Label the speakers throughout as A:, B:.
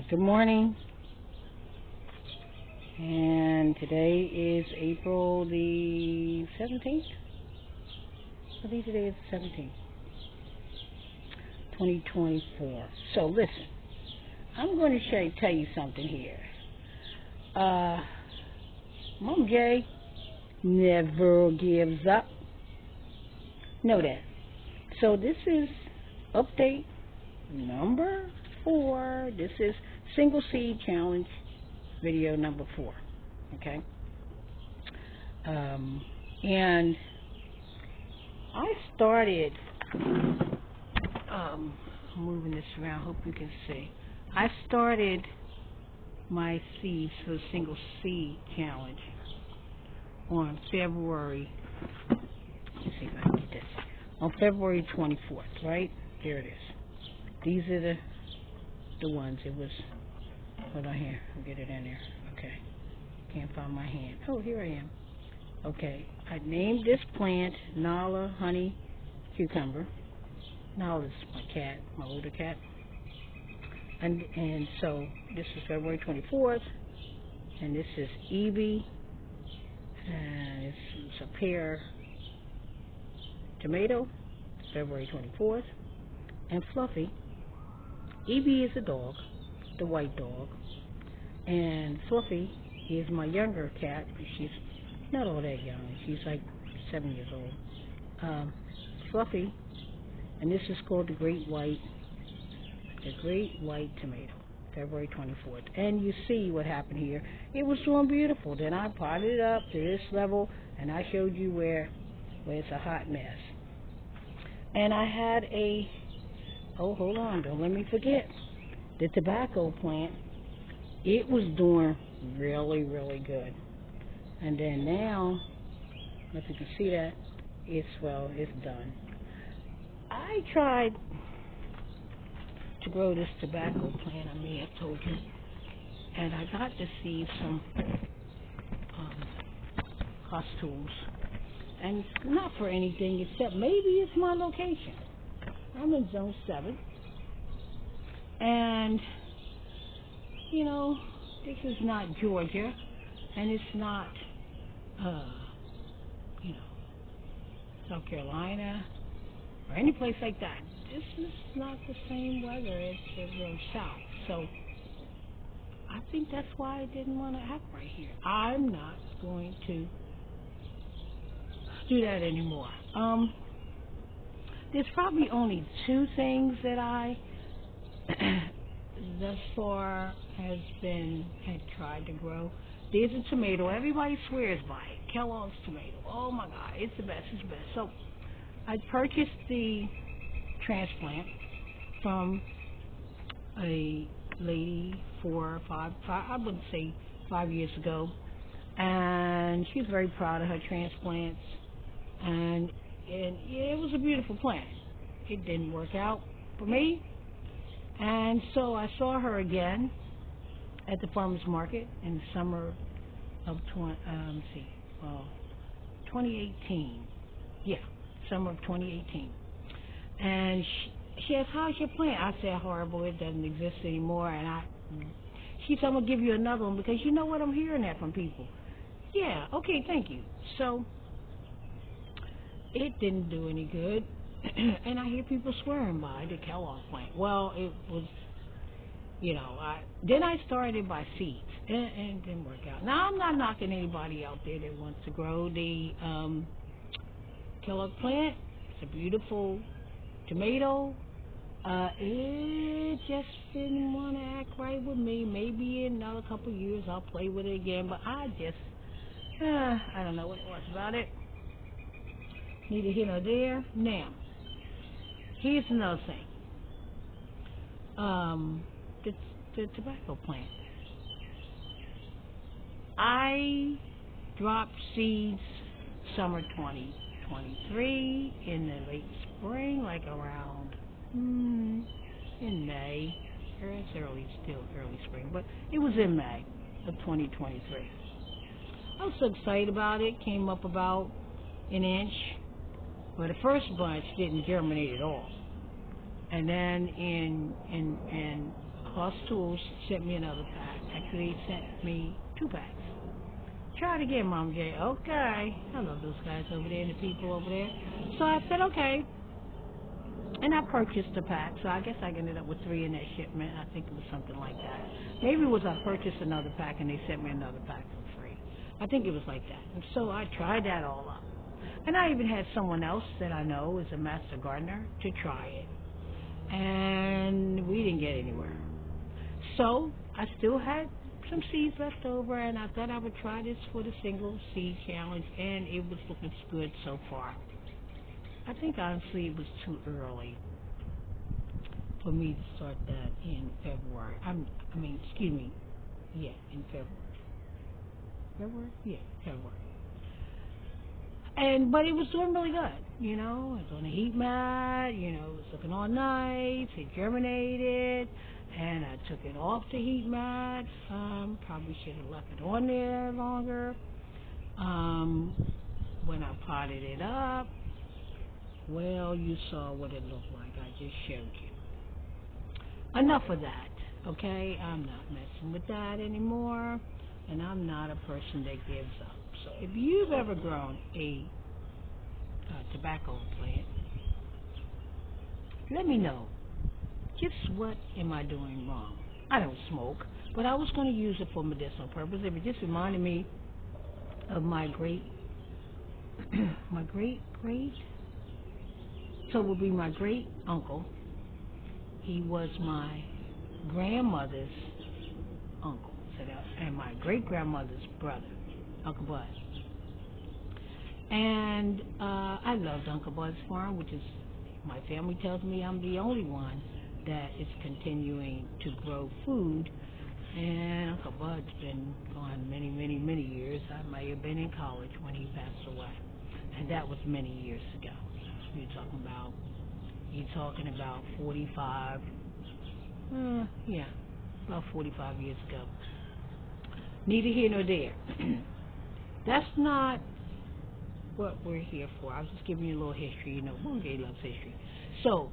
A: Good morning, and today is April the 17th. I think today is the 17th, 2024. So listen, I'm going to tell you something here. Momma J never gives up. Know that. So this is update number 4. This is single seed challenge video number 4. Okay. And I started moving this around, hope you can see. I started my seeds for the single seed challenge on February, let's see if I can get this, on February 24th, right? There it is. These are the ones. It was, hold on here, I'll get it in there. Okay, can't find my hand. Oh, here I am. Okay, I named this plant Nala Honey Cucumber. Nala is my cat, my older cat. And so this is February 24th, and this is Evie, and it's a pear tomato, February 24th, and Fluffy. Evie is a dog, the white dog, and Fluffy is my younger cat, but she's not all that young. She's like 7 years old. Fluffy, and this is called the Great White Tomato, February 24th. And you see what happened here. It was doing beautiful. Then I potted it up to this level, and I showed you where it's a hot mess. And I had hold on, don't let me forget, the tobacco plant. It was doing really, really good. And then now, if you can see that, it's done. I tried to grow this tobacco plant, I may have told you, and I got to see some costumes, and not for anything except maybe it's my location. I'm in zone 7, and you know, this is not Georgia, and it's not South Carolina or any place like that. This is not the same weather as the real South. So I think that's why I didn't want to act right here. I'm not going to do that anymore. There's probably only 2 things that I thus far had tried to grow. There's a tomato. Everybody swears by it. Kellogg's tomato. Oh my God, it's the best. It's the best. So I purchased the transplant from a lady 4 or 5, I wouldn't say 5 years ago, and she's very proud of her transplants, and it was a beautiful plant. It didn't work out for me, and so I saw her again at the farmer's market in the summer of 2018. Yeah, summer of 2018. And she asked, "How's your plant?" I said, "Horrible, it doesn't exist anymore." And she said, "I'm going to give you another one because you know what, I'm hearing that from people." Yeah, okay, thank you. So it didn't do any good. And I hear people swearing by the Kellogg plant. Well, it was, then I started by seeds, and it didn't work out. Now, I'm not knocking anybody out there that wants to grow the Kellogg plant. It's a beautiful tomato. It just didn't want to act right with me. Maybe in another couple of years I'll play with it again, but I don't know what it was about it. Neither here nor there. Now, here's another thing. The tobacco plant. I dropped seeds summer 2023 in the late spring, like around in May. It's still early spring, but it was in May of 2023. I was so excited about it. Came up about an inch, but the first bunch didn't germinate at all. And then in Hoss Tools sent me another pack. Actually, they sent me 2 packs. Try it again, Momma J. Okay. I love those guys over there and the people over there. So I said, okay. And I purchased a pack, so I guess I ended up with 3 in that shipment. I think it was something like that. Maybe it was I purchased another pack and they sent me another pack for free. I think it was like that. And so I tried that all up. And I even had someone else that I know is a master gardener to try it. And we didn't get anywhere. So I still had some seeds left over, and I thought I would try this for the single seed challenge, and it was looking good so far. I think honestly it was too early for me to start that in February. In February. February? Yeah, February. But it was doing really good, you know. It was on a heat mat, you know, it was looking all nice. It germinated, and I took it off the heat mat. Probably should have left it on there longer. When I potted it up, well, you saw what it looked like. I just showed you. Enough of that, okay? I'm not messing with that anymore, and I'm not a person that gives up. So if you've ever grown a tobacco plant, let me know. Just what am I doing wrong? I don't smoke, but I was going to use it for medicinal purpose. It just reminded me of my great, so it would be my great uncle. He was my grandmother's uncle, and my great grandmother's brother, Uncle Bud. And I loved Uncle Bud's farm, which is, my family tells me I'm the only one that is continuing to grow food. And Uncle Bud's been gone many, many, many years. I may have been in college when he passed away, and that was many years ago. You're talking about 45. About 45 years ago. Neither here nor there. That's not what we're here for. I was just giving you a little history. You know, Momma J loves history. So,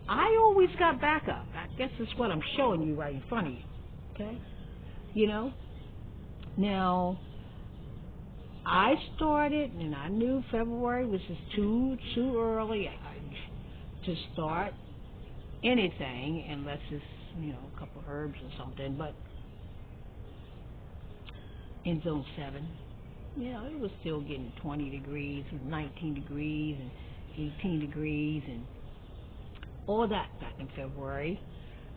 A: I always got backup. I guess that's what I'm showing you right in front of you. Okay? You know? Now, I started, and I knew February was just too early to start anything, unless it's, you know, a couple herbs or something. But in zone 7, you know, it was still getting 20 degrees, 19 degrees, and 18 degrees, and all that back in February.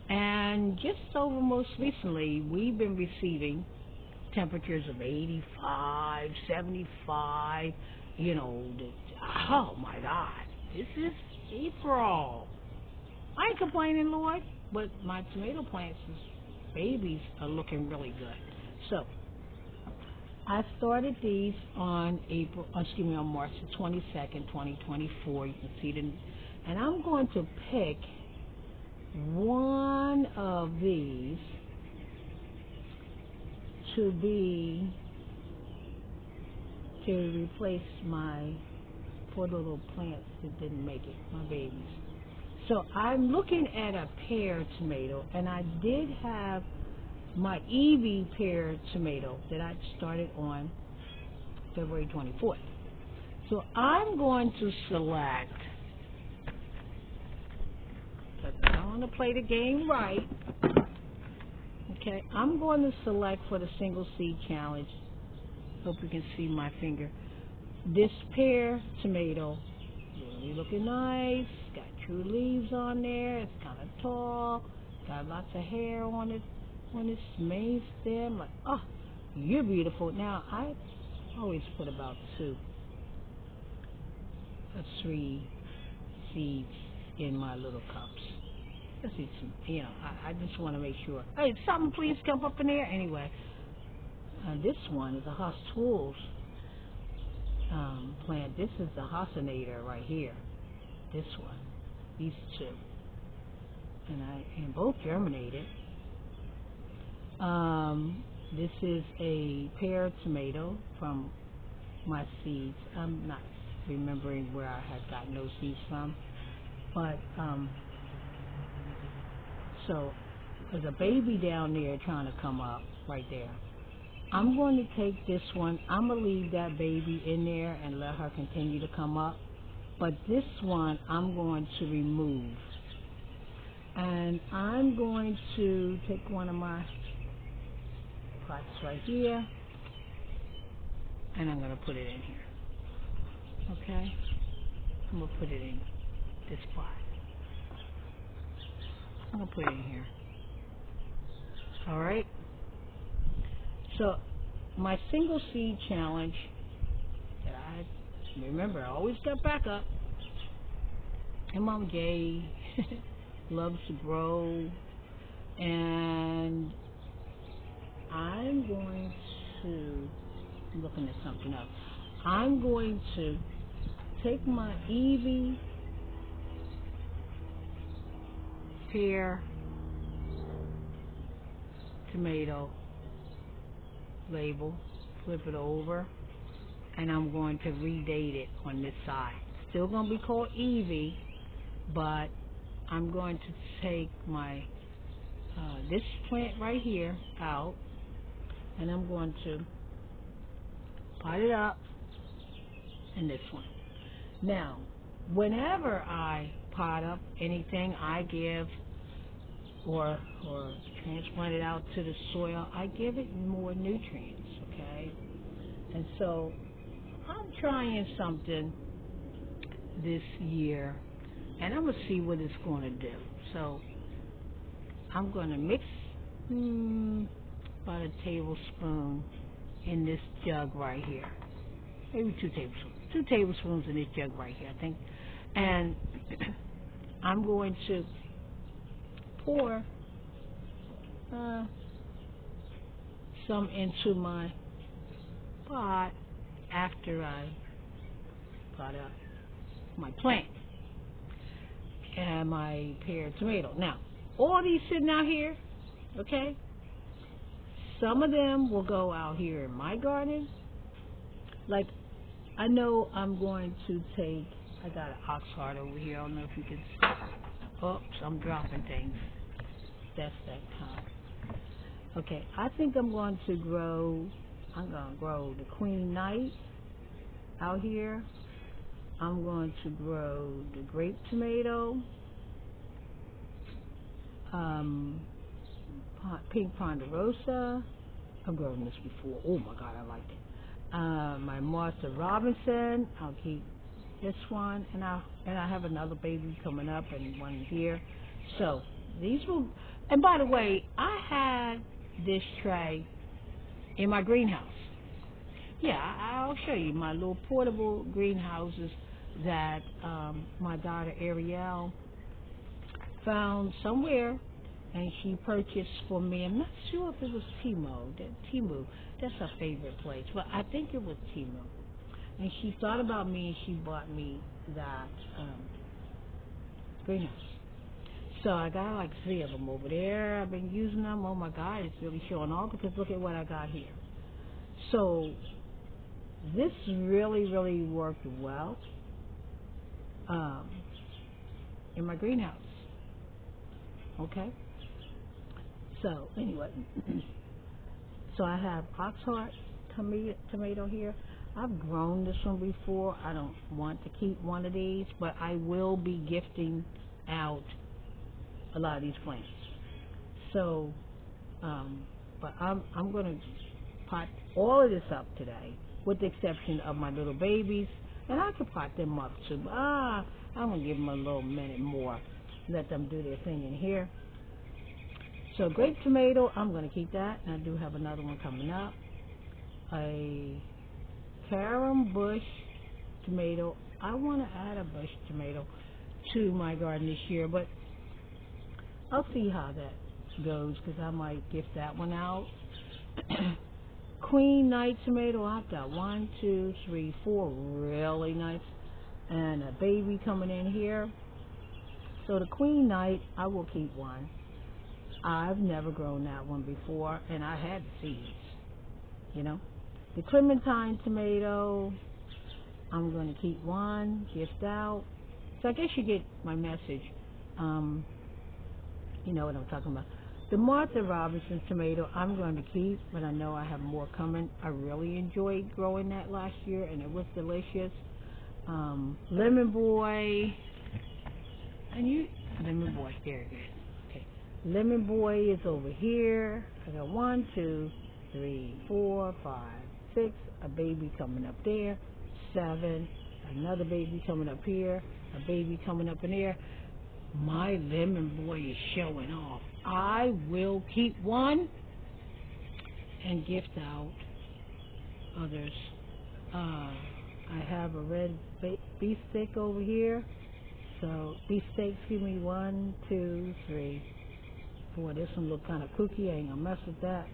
A: And just over most recently, we've been receiving temperatures of 85, 75, you know, oh my God, this is April. I ain't complaining, Lord, but my tomato plants' babies are looking really good. So, I started these on March the 22nd, 2024. You can see them. And I'm going to pick one of these to replace my 4 little plants that didn't make it, my babies. So I'm looking at a pear tomato, and I did have my Evie Pear tomato that I started on February 24th. So I'm going to select, but I want to play the game right. Okay, I'm going to select for the single seed challenge. Hope you can see my finger. This pear tomato, really looking nice. Got true leaves on there. It's kind of tall. Got lots of hair on it, on its main stem. Like, oh, you're beautiful. Now I always put about 2 or 3 seeds in my little cups. Let's see some, you know, I just want to make sure. Hey, something please come up in there. Anyway, this one is a Hoss Tools plant. This is the Hossinator right here. This one, these 2, and both germinated. This is a pear tomato from my seeds. I'm not remembering where I had gotten those seeds from, but so There's a baby down there trying to come up right there. I'm going to take this one. I'm going to leave that baby in there and let her continue to come up. But this one I'm going to remove. And I'm going to take one of my pots right here. And I'm going to put it in here. Okay? I'm going to put it in this pot. I'm going to put it in here. Alright? So, my single seed challenge that I remember, I always got back up. And Momma J loves to grow. And I'm going to, I'm looking at something else. I'm going to take my Evie Pear tomato label, flip it over, and I'm going to redate it on this side. Still going to be called Evie, but I'm going to take my this plant right here out, and I'm going to pot it up in this one. Now, whenever I pot up anything I give or transplant it out to the soil, I give it more nutrients, okay? And so I'm trying something this year, and I'm going to see what it's going to do. So I'm going to mix about a tablespoon in this jug right here. Maybe 2 tablespoons. 2 tablespoons in this jug right here, I think. And I'm going to pour some into my pot after I pot up my plant and my pear tomato. Now, all these sitting out here, okay, some of them will go out here in my garden. Like, I know I'm going to take, I got an ox heart over here. I don't know if you can see. Oops, I'm dropping things. That's that time. Okay, I think I'm going to grow the Queen Knight out here. I'm going to grow the grape tomato, pink ponderosa. I've grown this before. Oh my God, I like it. My Martha Robinson. I'll keep this one, and I have another baby coming up and one here. So these will. And by the way, I had this tray in my greenhouse. Yeah, I'll show you my little portable greenhouses that my daughter Ariel found somewhere, and she purchased for me. I'm not sure if it was Temu. That's her favorite place, but I think it was Temu. And she thought about me, and she bought me that greenhouse. So I got like 3 of them over there. I've been using them. Oh my God, it's really showing off because look at what I got here. So this really worked well in my greenhouse. Okay. So anyway, so I have oxheart tomato here. I've grown this one before. I don't want to keep one of these, but I will be gifting out a lot of these plants. So, but I'm going to pot all of this up today, with the exception of my little babies, and I can pot them up too. But I'm going to give them a little minute more, let them do their thing in here. So grape tomato, I'm going to keep that, and I do have another one coming up. A carom bush tomato. I want to add a bush tomato to my garden this year, but I'll see how that goes because I might gift that one out. Queen Knight tomato, I've got 1, 2, 3, 4 really nice, and a baby coming in here. So the Queen Knight, I will keep one. I've never grown that one before, and I had the seeds, you know. The Clementine tomato, I'm going to keep one, gift out. So I guess you get my message. You know what I'm talking about. The Martha Robinson tomato I'm going to keep, but I know I have more coming. I really enjoyed growing that last year, and it was delicious. Lemon Boy, Lemon Boy, there it is. Okay, Lemon Boy is over here. I got 1, 2, 3, 4, 5, 6. A baby coming up there. 7. Another baby coming up here. A baby coming up in there. My Lemon Boy is showing off. I will keep one and gift out others. I have a red beef steak over here. So beef steak, excuse me, 1, 2, 3, 4. This one look kind of kooky. I ain't gonna mess with that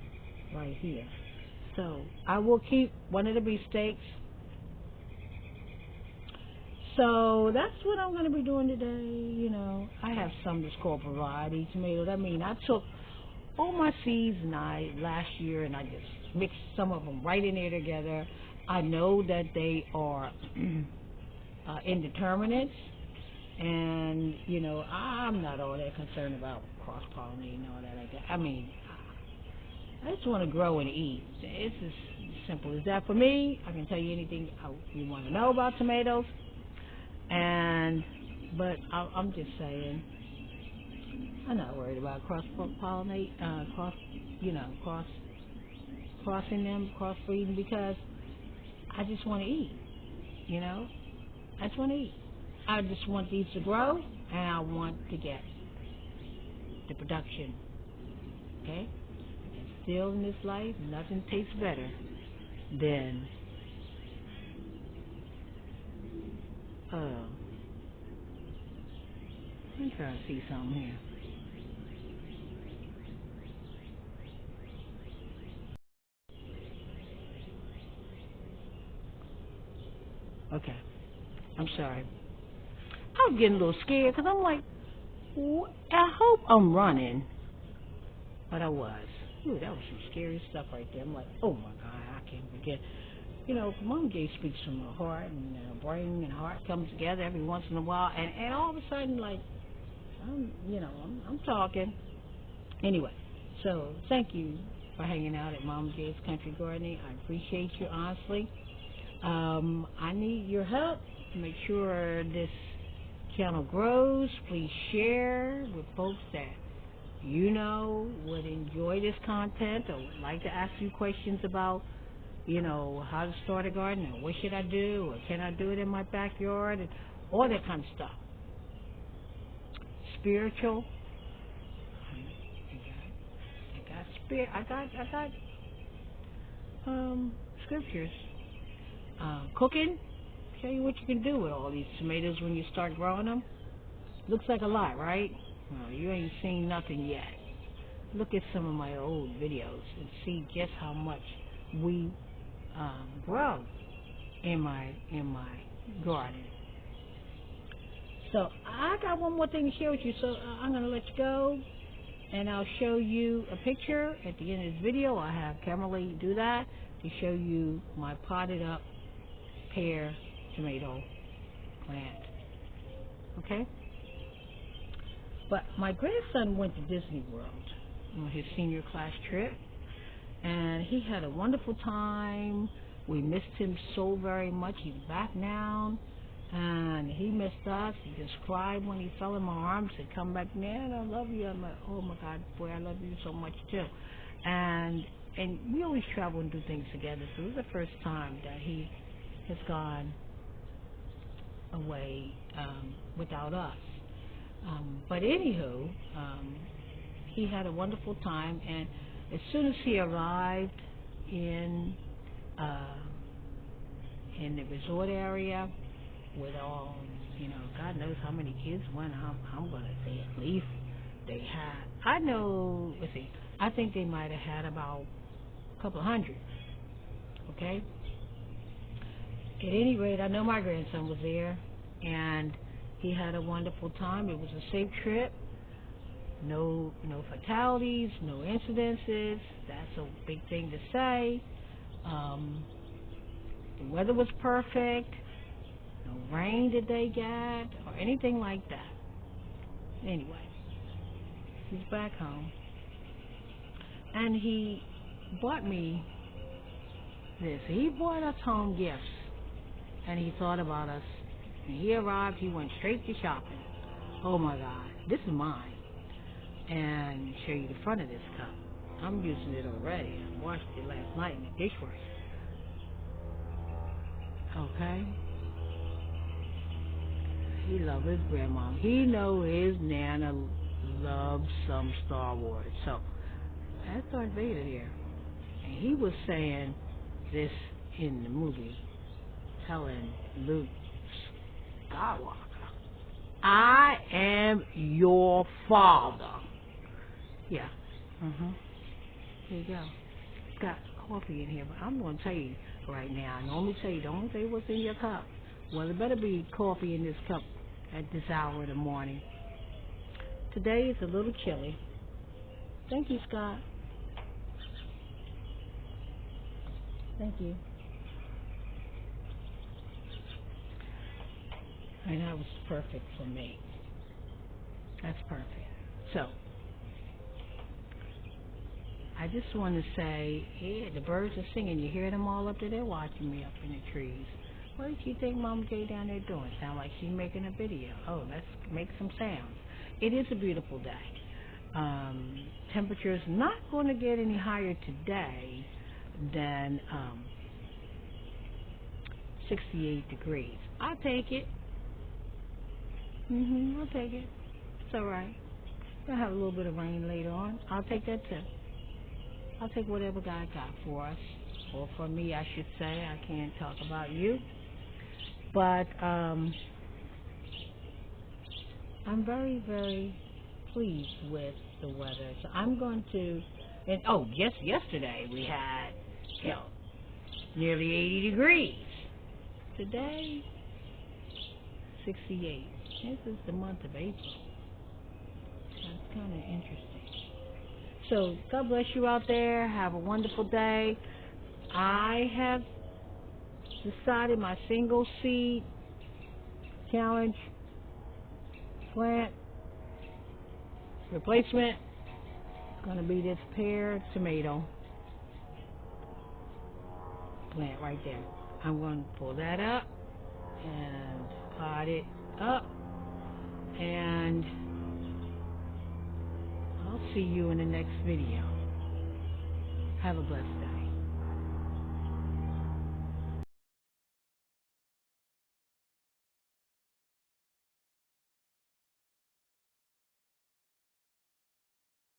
A: right here. So I will keep one of the beef steaks. So that's what I'm going to be doing today. You know, I have some that's called variety tomatoes. I mean, I took all my seeds last year and I just mixed some of them right in there together. I know that they are indeterminates, and you know, I'm not all that concerned about cross-pollinating and all that like that. I mean, I just want to grow and eat. It's as simple as that for me. I can tell you anything you want to know about tomatoes. But I'm just saying, I'm not worried about crossing them, crossbreeding, because I just want to eat. You know, I just want to eat. I just want these to grow, and I want to get the production. Okay, and still in this life, nothing tastes better than I'm trying to see something here. Okay, I'm sorry. I was getting a little scared because I'm like, I hope I'm running, but I was. Ooh, that was some scary stuff right there. I'm like, oh my God, I can't forget. You know, Momma J speaks from her heart, and her brain and heart comes together every once in a while, and all of a sudden, like, I'm talking. Anyway, so thank you for hanging out at Momma J's Country Gardening. I appreciate you, honestly. I need your help to make sure this channel grows. Please share with folks that you know would enjoy this content or would like to ask you questions about, you know, how to start a garden, or what should I do, or can I do it in my backyard, and all that kind of stuff. Spiritual. I got scriptures. Cooking. Show you what you can do with all these tomatoes when you start growing them. Looks like a lot, right? Well, you ain't seen nothing yet. Look at some of my old videos and see just how much we grow in my garden. So I got one more thing to share with you, so I'm going to let you go, and I'll show you a picture at the end of this video. I have Kimberly do that to show you my potted up pear tomato plant. Okay? But my grandson went to Disney World on his senior class trip, and he had a wonderful time. We missed him so very much. He's back now, and he missed us. He just cried when he fell in my arms and come back, man, I love you. I'm like, oh my God, boy, I love you so much too. And we always travel and do things together, so this is the first time that he has gone away without us. But anywho, he had a wonderful time, and as soon as he arrived in the resort area with all, you know, God knows how many kids went. I'm going to say at least they had, I know, let's see, I think they might have had about a couple hundred, okay? At any rate, I know my grandson was there, and he had a wonderful time. It was a safe trip. No fatalities, no incidences. That's a big thing to say. The weather was perfect. No rain did they get or anything like that. Anyway, he's back home. And he bought me this. He bought us home gifts, and he thought about us. When he arrived, he went straight to shopping. Oh my God, this is mine. And show you the front of this cup. I'm using it already. I washed it last night in the dishwasher. Okay? He loves his grandma. He know his Nana loves some Star Wars. So that's Darth Vader there. And he was saying this in the movie, telling Luke Skywalker, I am your father. Yeah. There you go. It's got coffee in here, but I'm going to tell you right now. I normally tell you, don't say what's in your cup. Well, there better be coffee in this cup at this hour of the morning. Today is a little chilly. Thank you, Scott. Thank you. And that was perfect for me. That's perfect. So, I just want to say, yeah, the birds are singing. You hear them all up there? They're watching me up in the trees. What does she think Momma J down there doing? Sound like she's making a video. Oh, let's make some sounds. It is a beautiful day. Temperature's not going to get any higher today than 68 degrees. I'll take it. I'll take it. It's all right. We'll have a little bit of rain later on. I'll take that too. I'll take whatever God got for us, or for me, I should say. I can't talk about you, but I'm very, very pleased with the weather. So I'm going to, and yesterday we had, nearly 80 degrees. Today, 68. This is the month of April. That's kind of interesting. So, God bless you out there. Have a wonderful day. I have decided my single seed challenge plant replacement is going to be this pear tomato plant right there. I'm going to pull that up and pot it up, and I'll see you in the next video. Have a blessed day.